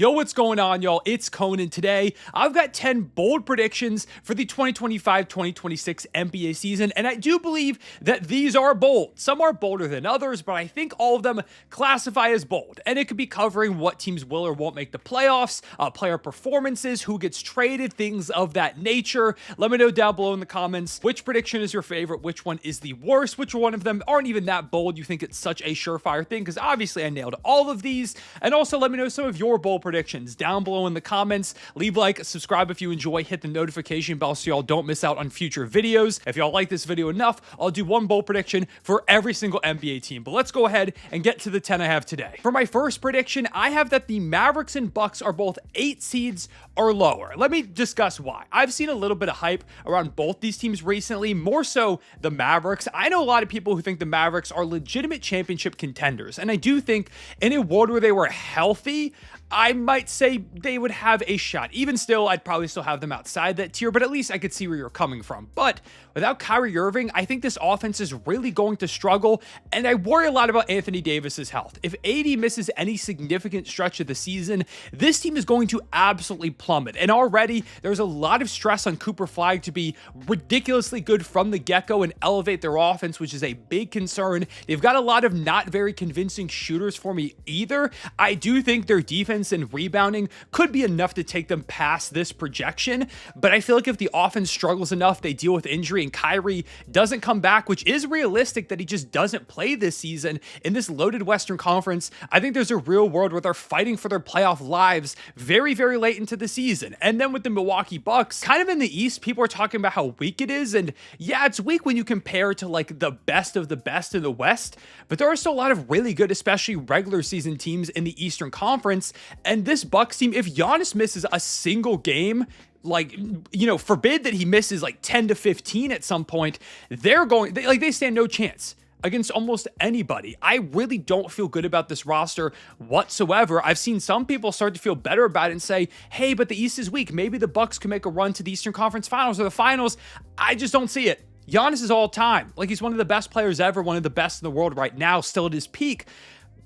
Yo, what's going on, y'all? It's Conan. Today, I've got 10 bold predictions for the 2025-2026 NBA season, and I do believe that these are bold. Some are bolder than others, but I think all of them classify as bold, and it could be covering what teams will or won't make the playoffs, player performances, who gets traded, things of that nature. Let me know down below in the comments which prediction is your favorite, which one is the worst, which one of them aren't even that bold. You think it's such a surefire thing, because obviously I nailed all of these, and also let me know some of your bold predictions down below in the comments. Leave a like, subscribe if you enjoy, hit the notification bell so y'all don't miss out on future videos. If y'all like this video enough, I'll do one bold prediction for every single NBA team. But let's go ahead and get to the 10 I have today. For my first prediction, I have that the Mavericks and Bucks are both 8 seeds or lower. Let me discuss why. I've seen a little bit of hype around both these teams recently, more so the Mavericks. I know a lot of people who think the Mavericks are legitimate championship contenders, and I do think in a world where they were healthy, I might say they would have a shot. Even still, I'd probably still have them outside that tier, but at least I could see where you're coming from. But without Kyrie Irving, I think this offense is really going to struggle, and I worry a lot about Anthony Davis's health. If AD misses any significant stretch of the season, this team is going to absolutely plummet. And already, there's a lot of stress on Cooper Flag to be ridiculously good from the get-go and elevate their offense, which is a big concern. They've got a lot of not very convincing shooters for me either. I do think their defense and rebounding could be enough to take them past this projection, but I feel like if the offense struggles enough, they deal with injury and Kyrie doesn't come back, which is realistic that he just doesn't play this season in this loaded Western Conference, I think there's a real world where they're fighting for their playoff lives very, very late into the season. And then with the Milwaukee Bucks, kind of in the East, people are talking about how weak it is, and yeah, it's weak when you compare to like the best of the best in the West, but there are still a lot of really good, especially regular season teams in the Eastern Conference. And this Bucks team, if Giannis misses a single game, like, you know, forbid that he misses like 10 to 15 at some point, they stand no chance against almost anybody. I really don't feel good about this roster whatsoever. I've seen some people start to feel better about it and say, hey, but the East is weak. Maybe the Bucks can make a run to the Eastern Conference Finals or the Finals. I just don't see it. Giannis is all time. Like, he's one of the best players ever, one of the best in the world right now, still at his peak.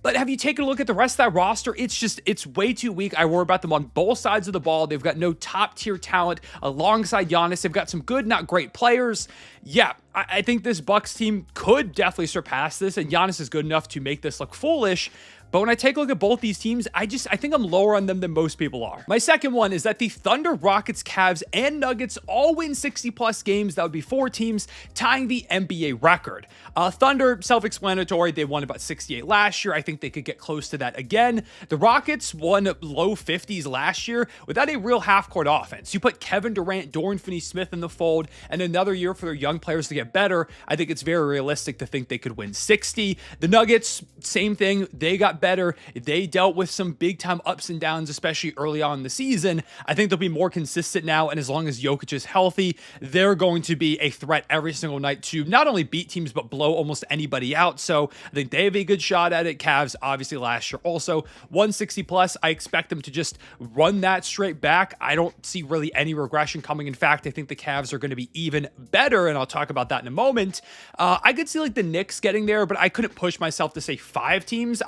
But have you taken a look at the rest of that roster? It's way too weak. I worry about them on both sides of the ball. They've got no top tier talent alongside Giannis. They've got some good, not great players. Yeah, I think this Bucks team could definitely surpass this, and Giannis is good enough to make this look foolish. But when I take a look at both these teams, I think I'm lower on them than most people are. My second one is that the Thunder, Rockets, Cavs, and Nuggets all win 60-plus games. That would be 4 teams, tying the NBA record. Thunder, self-explanatory. They won about 68 last year. I think they could get close to that again. The Rockets won low 50s last year without a real half-court offense. You put Kevin Durant, Dorian Finney-Smith in the fold, and another year for their young players to get better, I think it's very realistic to think they could win 60. The Nuggets, same thing. They got better. They dealt with some big time ups and downs, especially early on in the season. I think they'll be more consistent now, and as long as Jokic is healthy, they're going to be a threat every single night to not only beat teams, but blow almost anybody out. So I think they have a good shot at it. Cavs, obviously last year also 160 plus. I expect them to just run that straight back. I don't see really any regression coming. In fact, I think the Cavs are going to be even better, and I'll talk about that in a moment. I could see like the Knicks getting there, but I couldn't push myself to say 5 teams.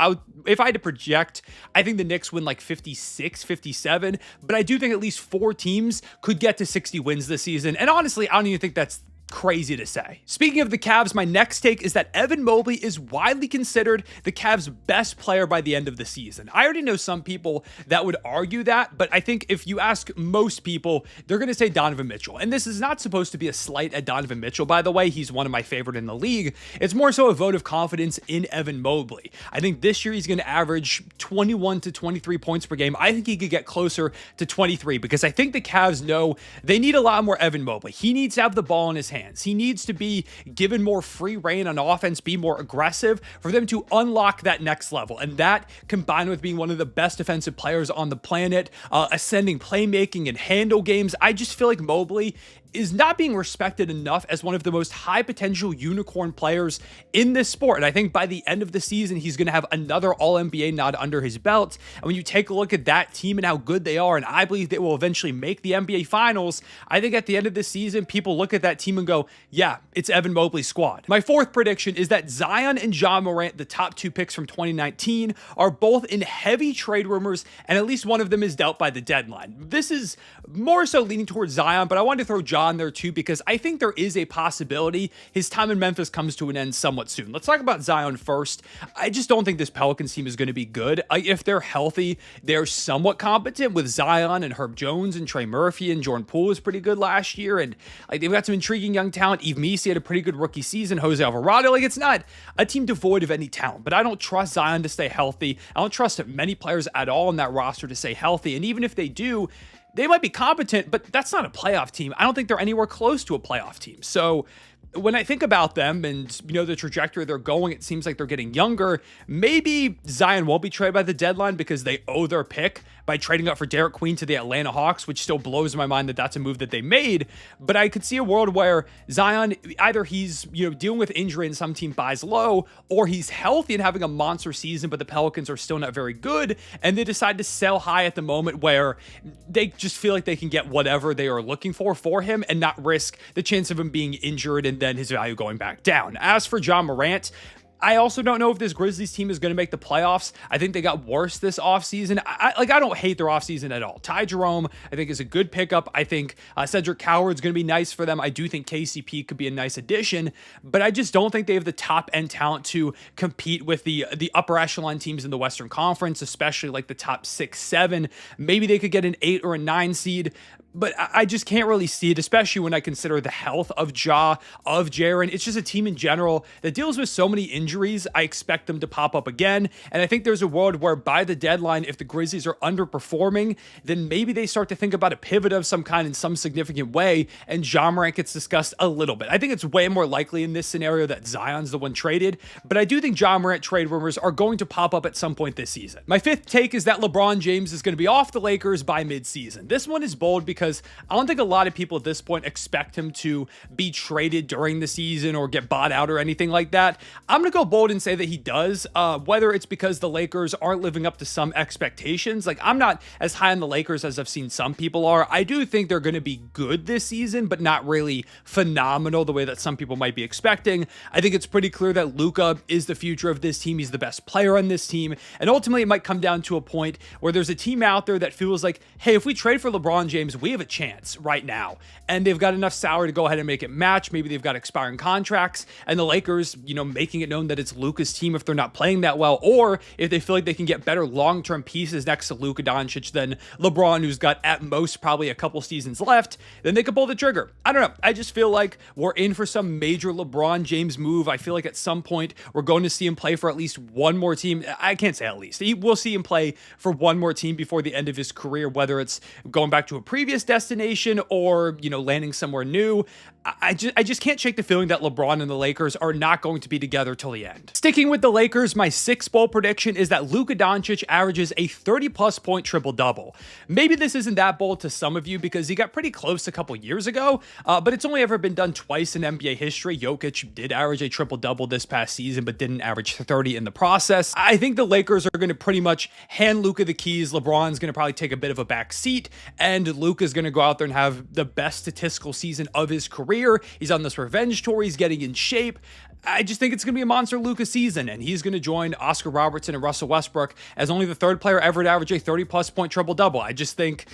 If I had to project, I think the Knicks win like 56, 57, but I do think at least 4 teams could get to 60 wins this season. And honestly, I don't even think that's crazy to say. Speaking of the Cavs, my next take is that Evan Mobley is widely considered the Cavs' best player by the end of the season. I already know some people that would argue that, but I think if you ask most people, they're going to say Donovan Mitchell. And this is not supposed to be a slight at Donovan Mitchell, by the way. He's one of my favorite in the league. It's more so a vote of confidence in Evan Mobley. I think this year he's going to average 21 to 23 points per game. I think he could get closer to 23 because I think the Cavs know they need a lot more Evan Mobley. He needs to have the ball in his hands. He needs to be given more free reign on offense, be more aggressive for them to unlock that next level. And that, combined with being one of the best defensive players on the planet, ascending playmaking and handle games, I just feel like Mobley is not being respected enough as one of the most high potential unicorn players in this sport. And I think by the end of the season, he's going to have another All-NBA nod under his belt. And when you take a look at that team and how good they are, and I believe they will eventually make the NBA Finals, I think at the end of the season, people look at that team and go, yeah, it's Evan Mobley's squad. My fourth prediction is that Zion and Ja Morant, the top two picks from 2019, are both in heavy trade rumors, and at least one of them is dealt by the deadline. This is more so leaning towards Zion, but I wanted to throw Ja in there too because I think there is a possibility his time in Memphis comes to an end somewhat soon. Let's talk about Zion first. I just don't think this Pelicans team is going to be good. If they're healthy, they're somewhat competent with Zion and Herb Jones and Trey Murphy, and Jordan Poole was pretty good last year, and they've got some intriguing young talent. Yves Missi had a pretty good rookie season. Jose Alvarado, it's not a team devoid of any talent, but I don't trust Zion to stay healthy. I don't trust many players at all in that roster to stay healthy, and even if they do, they might be competent, but that's not a playoff team. I don't think they're anywhere close to a playoff team. So when I think about them and, the trajectory they're going, it seems like they're getting younger. Maybe Zion won't be traded by the deadline because they owe their pick by trading up for Derek Queen to the Atlanta Hawks, which still blows my mind that that's a move that they made. But I could see a world where Zion, either he's, dealing with injury and some team buys low, or he's healthy and having a monster season, but the Pelicans are still not very good. And they decide to sell high at the moment where they just feel like they can get whatever they are looking for him and not risk the chance of him being injured and then his value going back down. As for Ja Morant, I also don't know if this Grizzlies team is going to make the playoffs. I think they got worse this offseason. I don't hate their offseason at all. Ty Jerome, I think, is a good pickup. I think Cedric Coward's going to be nice for them. I do think KCP could be a nice addition, but I just don't think they have the top-end talent to compete with the upper echelon teams in the Western Conference, especially like the top 6, 7. Maybe they could get an 8 or a 9 seed, but I just can't really see it, especially when I consider the health of Ja, of Jaren. It's just a team in general that deals with so many injuries. I expect them to pop up again. And I think there's a world where by the deadline, if the Grizzlies are underperforming, then maybe they start to think about a pivot of some kind in some significant way, and Ja Morant gets discussed a little bit. I think it's way more likely in this scenario that Zion's the one traded, but I do think Ja Morant trade rumors are going to pop up at some point this season. My fifth take is that LeBron James is going to be off the Lakers by midseason. This one is bold because I don't think a lot of people at this point expect him to be traded during the season or get bought out or anything like that. I'm going to go bold and say that he does, whether it's because the Lakers aren't living up to some expectations. Like, I'm not as high on the Lakers as I've seen some people are. I do think they're going to be good this season, but not really phenomenal the way that some people might be expecting. I think it's pretty clear that Luka is the future of this team. He's the best player on this team. And ultimately, it might come down to a point where there's a team out there that feels like, hey, if we trade for LeBron James, we have a chance right now. And they've got enough salary to go ahead and make it match. Maybe they've got expiring contracts, and the Lakers, making it known that it's Luka's team if they're not playing that well, or if they feel like they can get better long-term pieces next to Luka Doncic than LeBron, who's got at most probably a couple seasons left, then they could pull the trigger. I don't know. I just feel like we're in for some major LeBron James move. I feel like at some point we're going to see him play for at least one more team. I can't say at least. We'll see him play for one more team before the end of his career, whether it's going back to a previous destination or, landing somewhere new. I just can't shake the feeling that LeBron and the Lakers are not going to be together till the end. Sticking with the Lakers, my sixth bold prediction is that Luka Doncic averages a 30-plus point triple-double. Maybe this isn't that bold to some of you because he got pretty close a couple years ago, but it's only ever been done twice in NBA history. Jokic did average a triple-double this past season, but didn't average 30 in the process. I think the Lakers are going to pretty much hand Luka the keys. LeBron's going to probably take a bit of a back seat, and Luka's going to go out there and have the best statistical season of his career. He's on this revenge tour. He's getting in shape. I just think it's going to be a monster Luka season, and he's going to join Oscar Robertson and Russell Westbrook as only the third player ever to average a 30-plus point triple-double. I just think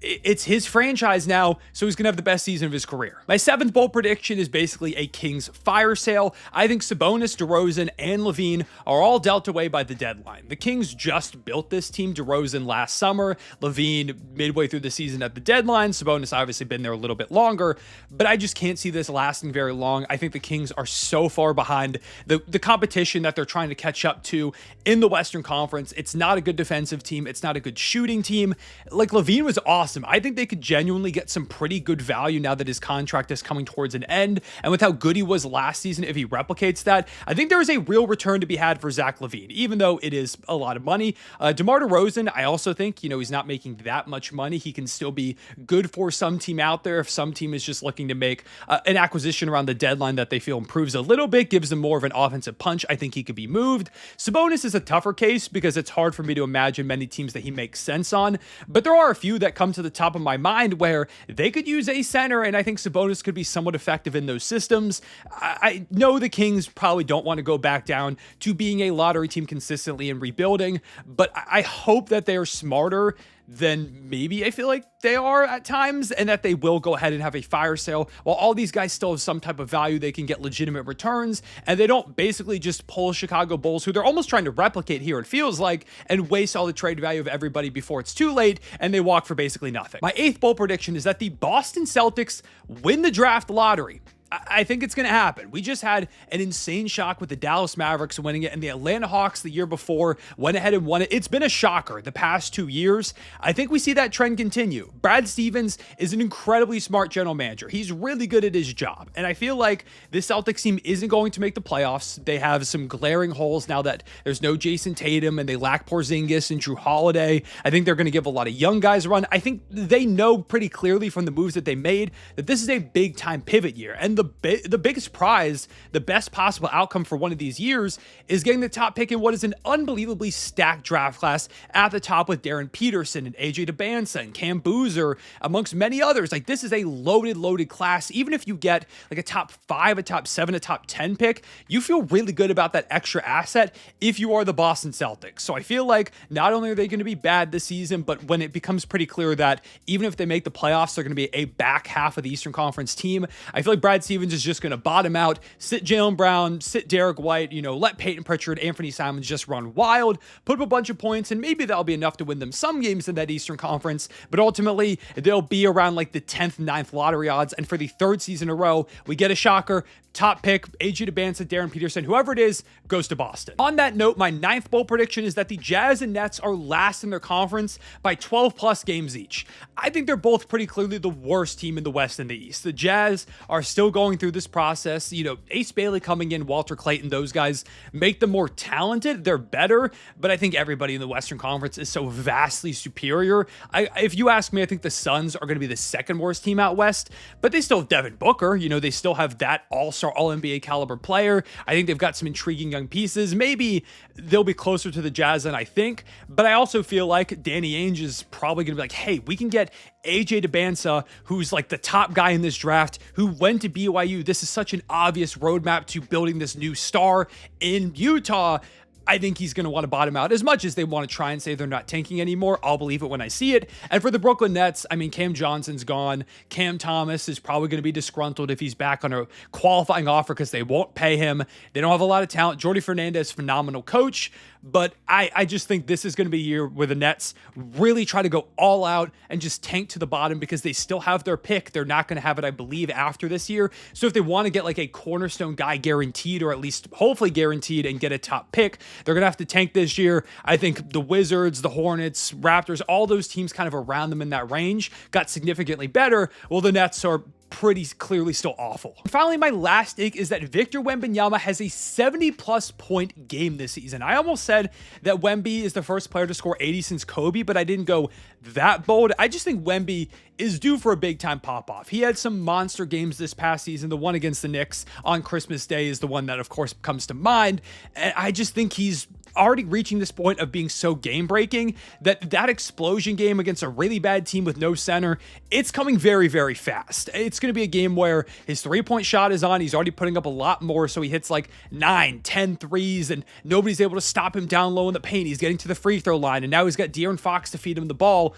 it's his franchise now, so he's going to have the best season of his career. My seventh bold prediction is basically a Kings fire sale. I think Sabonis, DeRozan, and LaVine are all dealt away by the deadline. The Kings just built this team. DeRozan last summer, LaVine midway through the season at the deadline. Sabonis obviously been there a little bit longer, but I just can't see this lasting very long. I think the Kings are so far behind the competition that they're trying to catch up to in the Western Conference. It's not a good defensive team. It's not a good shooting team. Like, LaVine was awesome awesome. I think they could genuinely get some pretty good value now that his contract is coming towards an end. And with how good he was last season, if he replicates that, I think there is a real return to be had for Zach LaVine, even though it is a lot of money. DeMar DeRozan, I also think, he's not making that much money. He can still be good for some team out there. If some team is just looking to make an acquisition around the deadline that they feel improves a little bit, gives them more of an offensive punch, I think he could be moved. Sabonis is a tougher case because it's hard for me to imagine many teams that he makes sense on, but there are a few that come to the top of my mind where they could use a center, and I think Sabonis could be somewhat effective in those systems. I know the Kings probably don't want to go back down to being a lottery team consistently and rebuilding, but I hope that they are smarter than maybe I feel like they are at times, and that they will go ahead and have a fire sale while all these guys still have some type of value. They can get legitimate returns, and they don't basically just pull Chicago Bulls, who they're almost trying to replicate here, it feels like, and waste all the trade value of everybody before it's too late, and they walk for basically nothing. My 8th bold prediction is that the Boston Celtics win the draft lottery. I think it's going to happen. We just had an insane shock with the Dallas Mavericks winning it, and the Atlanta Hawks the year before went ahead and won it. It's been a shocker the past 2 years. I think we see that trend continue. Brad Stevens is an incredibly smart general manager. He's really good at his job, and I feel like this Celtics team isn't going to make the playoffs. They have some glaring holes now that there's no Jason Tatum, and they lack Porzingis and Drew Holiday. I think they're going to give a lot of young guys a run. I think they know pretty clearly from the moves that they made that this is a big-time pivot year, and the biggest prize, the best possible outcome for one of these years is getting the top pick in what is an unbelievably stacked draft class at the top with Darren Peterson and AJ DeBansa and Cam Boozer, amongst many others. Like, this is a loaded class. Even if you get like a top 5, a top 7, a top 10 pick, you feel really good about that extra asset if you are the Boston Celtics. So I feel like not only are they going to be bad this season, but when it becomes pretty clear that even if they make the playoffs, they're going to be a back half of the Eastern Conference team, I feel like Brad Stevens is just going to bottom out, sit Jaylen Brown, sit Derek White, let Peyton Pritchard, Anthony Simons just run wild, put up a bunch of points, and maybe that'll be enough to win them some games in that Eastern Conference, but ultimately they'll be around like the 10th, 9th lottery odds, and for the 3rd season in a row, we get a shocker. Top pick, AJ DeBansa, Darren Peterson, whoever it is, goes to Boston. On that note, my 9th bold prediction is that the Jazz and Nets are last in their conference by 12 plus games each. I think they're both pretty clearly the worst team in the West and the East. The Jazz are still going through this process. Ace Bailey coming in, Walter Clayton, those guys make them more talented. They're better, but I think everybody in the Western Conference is so vastly superior. If you ask me, I think the Suns are going to be the 2nd worst team out West, but they still have Devin Booker. They still have that all-star, all-NBA caliber player. I think they've got some intriguing young pieces. Maybe they'll be closer to the Jazz than I think, but I also feel like Danny Ainge is probably going to be like, hey, we can get AJ DeBansa, who's like the top guy in this draft, who went to BYU. This is such an obvious roadmap to building this new star in Utah. I think he's going to want to bottom out. As much as they want to try and say they're not tanking anymore, I'll believe it when I see it. And for the Brooklyn Nets, Cam Johnson's gone. Cam Thomas is probably going to be disgruntled if he's back on a qualifying offer because they won't pay him. They don't have a lot of talent. Jordi Fernandez, phenomenal coach. But I just think this is going to be a year where the Nets really try to go all out and just tank to the bottom because they still have their pick. They're not going to have it, I believe, after this year. So if they want to get like a cornerstone guy guaranteed, or at least hopefully guaranteed, and get a top pick, they're going to have to tank this year. I think the Wizards, the Hornets, Raptors, all those teams kind of around them in that range got significantly better. Well, the Nets are pretty clearly still awful. And finally, my last take is that Victor Wembanyama has a 70-plus point game this season. I almost said that Wemby is the first player to score 80 since Kobe, but I didn't go that bold. I just think Wemby is due for a big-time pop-off. He had some monster games this past season. The one against the Knicks on Christmas Day is the one that, of course, comes to mind. And I just think he's already reaching this point of being so game-breaking that explosion game against a really bad team with no center, it's coming very, very fast. It's going to be a game where his three-point shot is on. He's already putting up a lot more, so he hits like 9, 10 threes, and nobody's able to stop him down low in the paint. He's getting to the free throw line, and now he's got De'Aaron Fox to feed him the ball.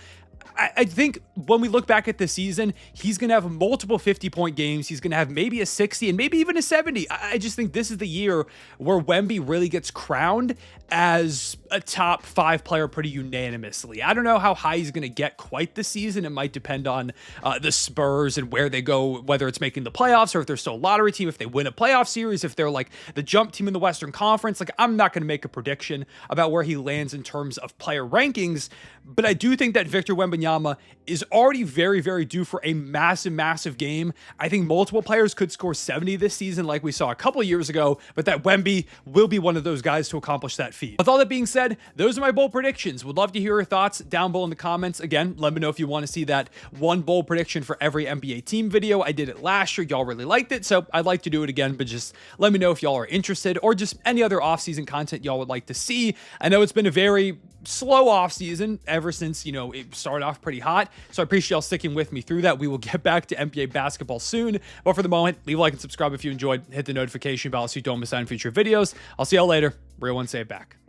I think when we look back at this season, he's going to have multiple 50-point games. He's going to have maybe a 60 and maybe even a 70. I just think this is the year where Wemby really gets crowned as a top 5 player pretty unanimously. I don't know how high he's going to get quite this season. It might depend on the Spurs and where they go, whether it's making the playoffs or if they're still a lottery team, if they win a playoff series, if they're like the jump team in the Western Conference. Like, I'm not going to make a prediction about where he lands in terms of player rankings, but I do think that Victor Wembanyama Wembanyama is already very, very due for a massive, massive game. I think multiple players could score 70 this season like we saw a couple years ago, but that Wemby will be one of those guys to accomplish that feat. With all that being said, those are my bold predictions. Would love to hear your thoughts down below in the comments. Again, let me know if you want to see that one bold prediction for every NBA team video. I did it last year. Y'all really liked it, so I'd like to do it again, but just let me know if y'all are interested or just any other offseason content y'all would like to see. I know it's been a very slow offseason ever since, it started off pretty hot. So I appreciate y'all sticking with me through that. We will get back to NBA basketball soon. But for the moment, leave a like and subscribe if you enjoyed. Hit the notification bell so you don't miss out on future videos. I'll see y'all later. Real one, say it back.